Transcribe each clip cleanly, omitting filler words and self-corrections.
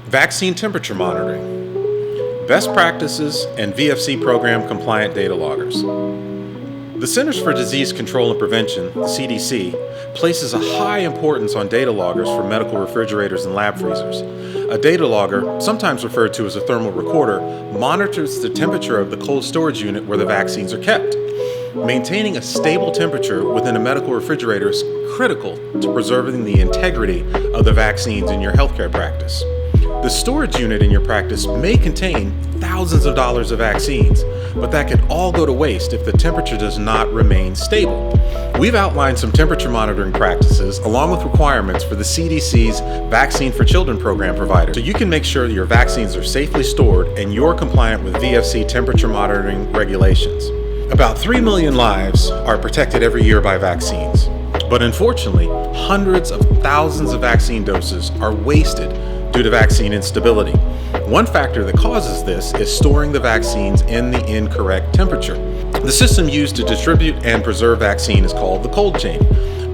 Vaccine temperature monitoring, best practices, and VFC program compliant data loggers. The Centers for Disease Control and Prevention, the CDC, places a high importance on data loggers for medical refrigerators and lab freezers. A data logger, sometimes referred to as a thermal recorder, monitors the temperature of the cold storage unit where the vaccines are kept. Maintaining a stable temperature within a medical refrigerator is critical to preserving the integrity of the vaccines in your healthcare practice. The storage unit in your practice may contain thousands of dollars of vaccines, but that could all go to waste if the temperature does not remain stable. We've outlined some temperature monitoring practices along with requirements for the CDC's Vaccine for Children program provider, so you can make sure your vaccines are safely stored and you're compliant with VFC temperature monitoring regulations. About 3 million lives are protected every year by vaccines, but unfortunately, hundreds of thousands of vaccine doses are wasted due to vaccine instability. One factor that causes this is storing the vaccines in the incorrect temperature. The system used to distribute and preserve vaccine is called the cold chain.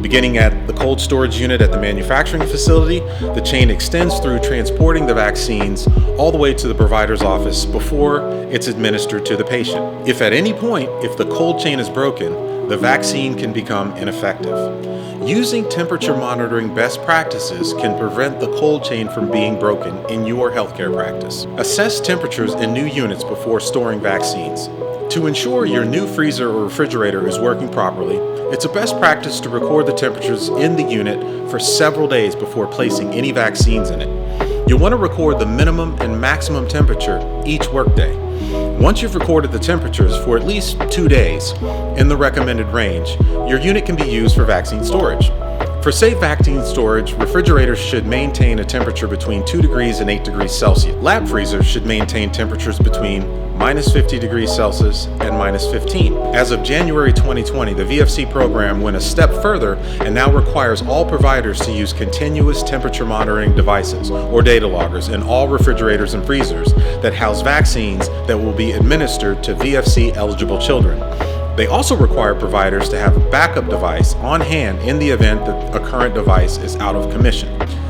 Beginning at the cold storage unit at the manufacturing facility, the chain extends through transporting the vaccines all the way to the provider's office before it's administered to the patient. If at any point, if the cold chain is broken, the vaccine can become ineffective. Using temperature monitoring best practices can prevent the cold chain from being broken in your healthcare practice. Assess temperatures in new units before storing vaccines. To ensure your new freezer or refrigerator is working properly, it's a best practice to record the temperatures in the unit for several days before placing any vaccines in it. You'll want to record the minimum and maximum temperature each workday. Once you've recorded the temperatures for at least 2 days in the recommended range, your unit can be used for vaccine storage. For safe vaccine storage, refrigerators should maintain a temperature between 2 degrees and 8 degrees Celsius. Lab freezers should maintain temperatures between -50 degrees Celsius and -15. As of January 2020, the VFC program went a step further and now requires all providers to use continuous temperature monitoring devices or data loggers in all refrigerators and freezers that house vaccines that will be administered to VFC eligible children. They also require providers to have a backup device on hand in the event that a current device is out of commission.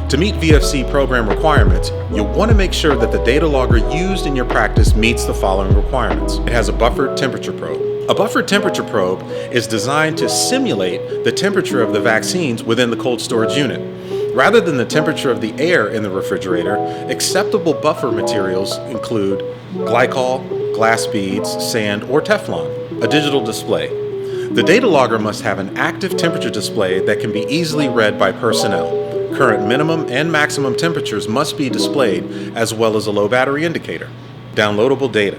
To meet VFC program requirements, you'll want to make sure that the data logger used in your practice meets the following requirements. It has a buffered temperature probe. A buffered temperature probe is designed to simulate the temperature of the vaccines within the cold storage unit. Rather than the temperature of the air in the refrigerator, acceptable buffer materials include glycol, glass beads, sand, or Teflon. A digital display. The data logger must have an active temperature display that can be easily read by personnel. Current minimum and maximum temperatures must be displayed, as well as a low battery indicator. Downloadable data.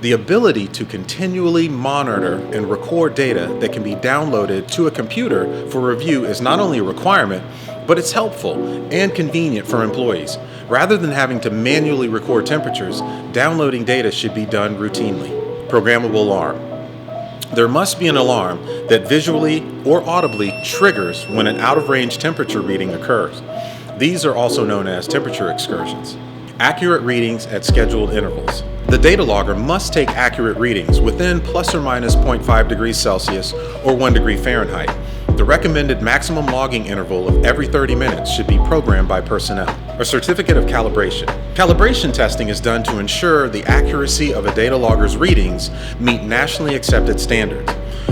The ability to continually monitor and record data that can be downloaded to a computer for review is not only a requirement, but it's helpful and convenient for employees. Rather than having to manually record temperatures, downloading data should be done routinely. Programmable alarm. There must be an alarm that visually or audibly triggers when an out-of-range temperature reading occurs. These are also known as temperature excursions. Accurate readings at scheduled intervals. The data logger must take accurate readings within plus or minus 0.5 degrees Celsius or 1 degree Fahrenheit. The recommended maximum logging interval of every 30 minutes should be programmed by personnel. A certificate of calibration. Calibration testing is done to ensure the accuracy of a data logger's readings meet nationally accepted standards.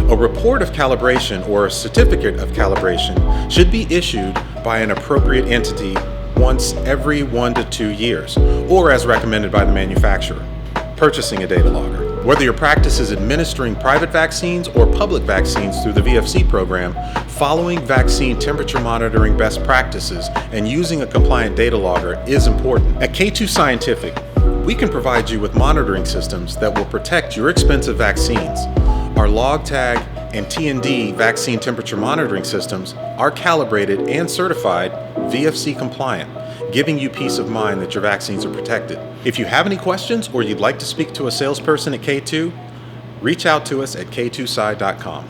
A report of calibration or a certificate of calibration should be issued by an appropriate entity once every 1 to 2 years, or as recommended by the manufacturer. Purchasing a data logger. Whether your practice is administering private vaccines or public vaccines through the VFC program, following vaccine temperature monitoring best practices and using a compliant data logger is important. At K2 Scientific, we can provide you with monitoring systems that will protect your expensive vaccines. Our LogTag and TND vaccine temperature monitoring systems are calibrated and certified VFC compliant, giving you peace of mind that your vaccines are protected. If you have any questions or you'd like to speak to a salesperson at K2, reach out to us at k2sci.com.